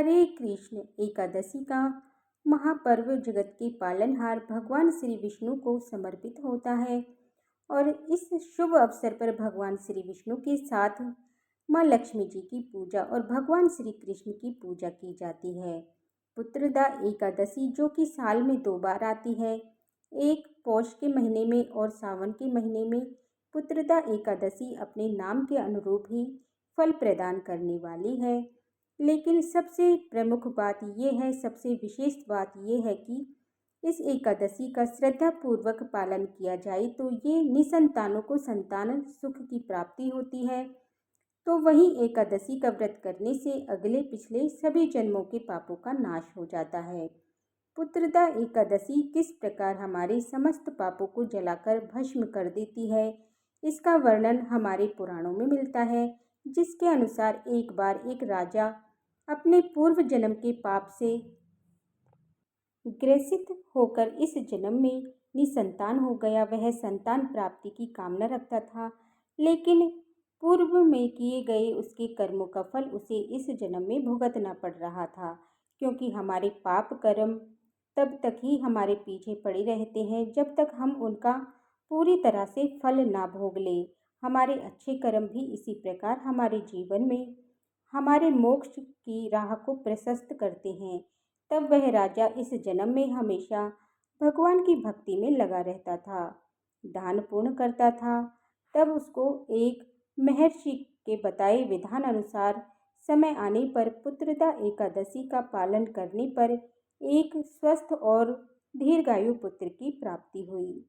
हरे कृष्ण एकादशी का महापर्व जगत के पालनहार भगवान श्री विष्णु को समर्पित होता है और इस शुभ अवसर पर भगवान श्री विष्णु के साथ माँ लक्ष्मी जी की पूजा और भगवान श्री कृष्ण की पूजा की जाती है। पुत्रदा एकादशी जो कि साल में 2 बार आती है, एक पौष के महीने में और सावन के महीने में। पुत्रदा एकादशी अपने नाम के अनुरूप ही फल प्रदान करने वाली है, लेकिन सबसे प्रमुख बात ये है, सबसे विशेष बात ये है कि इस एकादशी का श्रद्धापूर्वक पालन किया जाए तो ये निसंतानों को संतान सुख की प्राप्ति होती है। तो वहीं एकादशी का व्रत करने से अगले पिछले सभी जन्मों के पापों का नाश हो जाता है। पुत्रदा एकादशी किस प्रकार हमारे समस्त पापों को जलाकर भस्म कर देती है, इसका वर्णन हमारे पुराणों में मिलता है, जिसके अनुसार एक बार एक राजा अपने पूर्व जन्म के पाप से ग्रसित होकर इस जन्म में निसंतान हो गया। वह संतान प्राप्ति की कामना रखता था, लेकिन पूर्व में किए गए उसके कर्मों का फल उसे इस जन्म में भुगतना पड़ रहा था, क्योंकि हमारे पाप कर्म तब तक ही हमारे पीछे पड़े रहते हैं जब तक हम उनका पूरी तरह से फल ना भोग लें। हमारे अच्छे कर्म भी इसी प्रकार हमारे जीवन में हमारे मोक्ष की राह को प्रशस्त करते हैं। तब वह राजा इस जन्म में हमेशा भगवान की भक्ति में लगा रहता था, दान पुण्य करता था। तब उसको एक महर्षि के बताए विधान अनुसार समय आने पर पुत्रदा एकादशी का पालन करने पर एक स्वस्थ और दीर्घायु पुत्र की प्राप्ति हुई।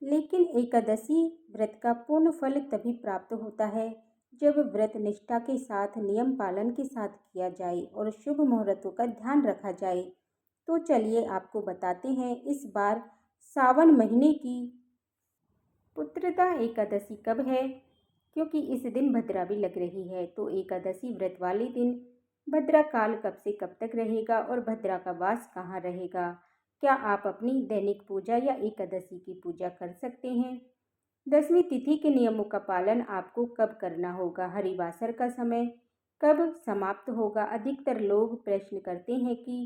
लेकिन एकादशी व्रत का पूर्ण फल तभी प्राप्त होता है जब व्रत निष्ठा के साथ नियम पालन के साथ किया जाए और शुभ मुहूर्तों का ध्यान रखा जाए। तो चलिए आपको बताते हैं इस बार सावन महीने की पुत्रदा एकादशी कब है, क्योंकि इस दिन भद्रा भी लग रही है। तो एकादशी व्रत वाले दिन भद्रा काल कब से कब तक रहेगा और भद्रा का वास कहाँ रहेगा, क्या आप अपनी दैनिक पूजा या एकादशी की पूजा कर सकते हैं। 10वीं तिथि के नियमों का पालन आपको कब करना होगा, हरिवासर का समय कब समाप्त होगा। अधिकतर लोग प्रश्न करते हैं कि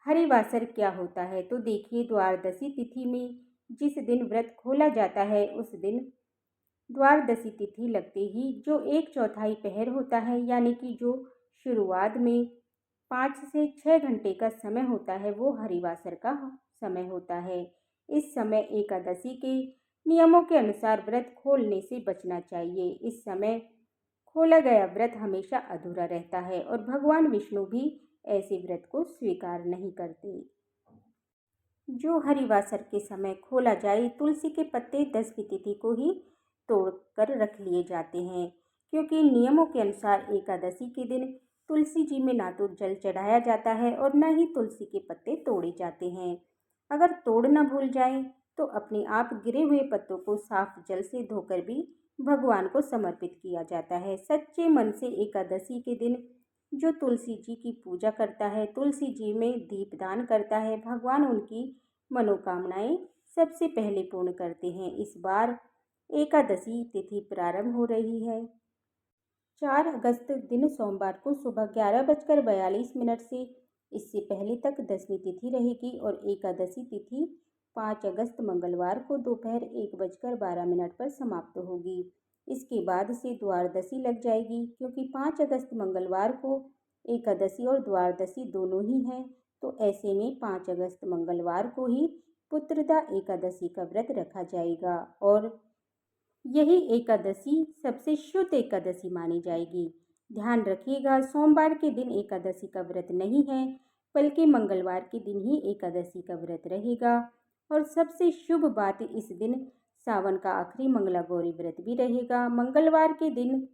हरिवासर क्या होता है। तो देखिए, द्वादशी तिथि में जिस दिन व्रत खोला जाता है उस दिन द्वादशी तिथि लगते ही जो 1/4 पहर होता है, यानी कि जो शुरुआत में 5 से 6 घंटे का समय होता है, वो हरिवासर का समय होता है। इस समय एकादशी के नियमों के अनुसार व्रत खोलने से बचना चाहिए। इस समय खोला गया व्रत हमेशा अधूरा रहता है और भगवान विष्णु भी ऐसे व्रत को स्वीकार नहीं करते। जो हरिवासर के समय खोला जाए, तुलसी के पत्ते 10वीं तिथि को ही तोड़कर रख लिए जाते हैं, क्योंकि नियमों के अनुसार एकादशी के दिन तुलसी जी में ना तो जल चढ़ाया जाता है और न ही तुलसी के पत्ते तोड़े जाते हैं। अगर तोड़ना भूल जाए तो अपने आप गिरे हुए पत्तों को साफ जल से धोकर भी भगवान को समर्पित किया जाता है। सच्चे मन से एकादशी के दिन जो तुलसी जी की पूजा करता है, तुलसी जी में दीपदान करता है, भगवान उनकी मनोकामनाएं सबसे पहले पूर्ण करते हैं। इस बार एकादशी तिथि प्रारंभ हो रही है 4 अगस्त दिन सोमवार को सुबह 11:42 से। इससे पहले तक 10वीं तिथि रहेगी और एकादशी तिथि 5 अगस्त मंगलवार को दोपहर 1:12 पर समाप्त होगी। इसके बाद से द्वादशी लग जाएगी, क्योंकि 5 अगस्त मंगलवार को एकादशी और द्वादशी दोनों ही हैं। तो ऐसे में 5 अगस्त मंगलवार को ही पुत्रदा एकादशी का व्रत रखा जाएगा और यही एकादशी सबसे शुद्ध एकादशी मानी जाएगी। ध्यान रखिएगा, सोमवार के दिन एकादशी का व्रत नहीं है, बल्कि मंगलवार के दिन ही एकादशी का व्रत रहेगा। और सबसे शुभ बात, इस दिन सावन का आखिरी मंगला गौरी व्रत भी रहेगा। मंगलवार के दिन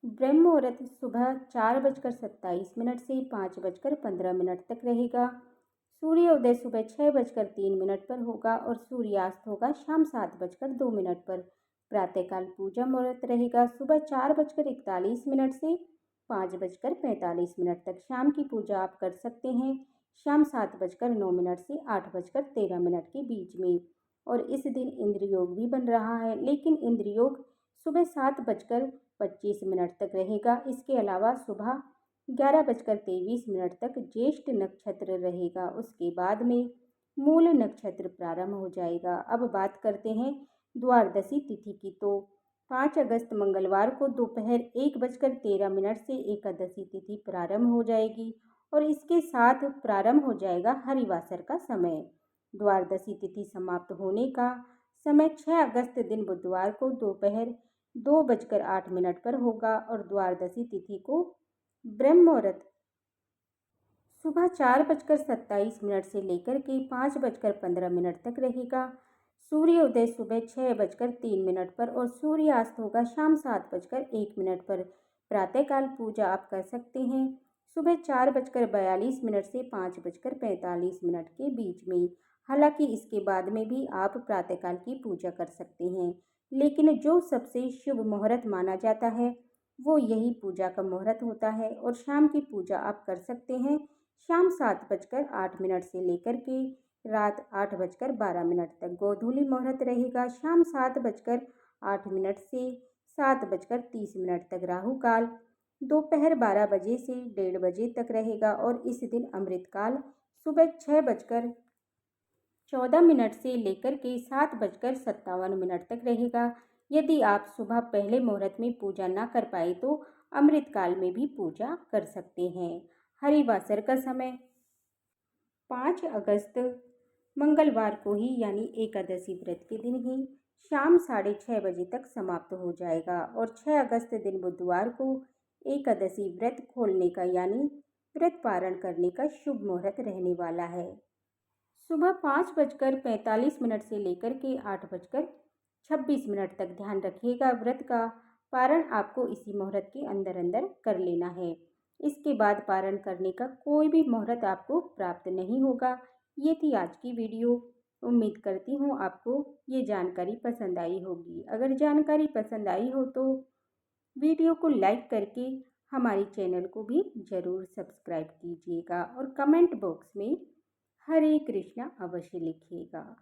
ब्रह्म मुहूर्त सुबह 4:27 से 5:15 तक रहेगा। सूर्योदय सुबह 6:03 पर होगा और सूर्यास्त होगा शाम 7:02 पर। प्रातःकाल पूजा मुहूर्त रहेगा सुबह 4:41 से 5:45 तक। शाम की पूजा आप कर सकते हैं शाम 7:09 से 8:13 के बीच में। और इस दिन इंद्र योग भी बन रहा है, लेकिन इंद्र योग सुबह 7:25 तक रहेगा। इसके अलावा सुबह 11:23 तक ज्येष्ठ नक्षत्र रहेगा। उसके बाद में मूल नक्षत्र प्रारंभ हो जाएगा। अब बात करते हैं द्वादशी तिथि की। तो 5 अगस्त मंगलवार को दोपहर 1:13 से एकादशी तिथि प्रारंभ हो जाएगी और इसके साथ प्रारंभ हो जाएगा हरिवासर का समय। द्वादशी तिथि समाप्त होने का समय 6 अगस्त दिन बुधवार को दोपहर 2:08 पर होगा और द्वादशी तिथि को ब्रह्म मुहूर्त सुबह 4:27 से लेकर के 5:15 तक रहेगा। सूर्योदय सुबह 6:03 पर और सूर्यास्त होगा शाम 7:01 पर। प्रातःकाल पूजा आप कर सकते हैं सुबह 4:42 से 5:45 के बीच में। हालांकि इसके बाद में भी आप प्रातःकाल की पूजा कर सकते हैं, लेकिन जो सबसे शुभ मुहूर्त माना जाता है वो यही पूजा का मुहूर्त होता है। और शाम की पूजा आप कर सकते हैं शाम 7:08 से लेकर के रात 8:12 तक। गोधूली मुहूर्त रहेगा शाम 7:08 से 7:30 तक। राहु काल दोपहर 12 बजे से 1:30 बजे तक रहेगा और इस दिन अमृतकाल सुबह 6:14 से लेकर के 7:57 तक रहेगा। यदि आप सुबह पहले मुहूर्त में पूजा ना कर पाए तो अमृतकाल में भी पूजा कर सकते हैं। हरिवासर का समय 5 अगस्त मंगलवार को ही यानी एकादशी व्रत के दिन ही शाम 6:30 बजे तक समाप्त हो जाएगा और 6 अगस्त दिन बुधवार को एकादशी व्रत खोलने का यानी व्रत पारण करने का शुभ मुहूर्त रहने वाला है। सुबह 5:45 से लेकर के 8:26 तक। ध्यान रखिएगा व्रत का पारण आपको इसी मुहूर्त के अंदर अंदर कर लेना है। इसके बाद पारण करने का कोई भी मुहूर्त आपको प्राप्त नहीं होगा। ये थी आज की वीडियो। उम्मीद करती हूँ आपको ये जानकारी पसंद आई होगी। अगर जानकारी पसंद आई हो तो वीडियो को लाइक करके हमारे चैनल को भी ज़रूर सब्सक्राइब कीजिएगा और कमेंट बॉक्स में हरे कृष्णा अवश्य लिखिएगा।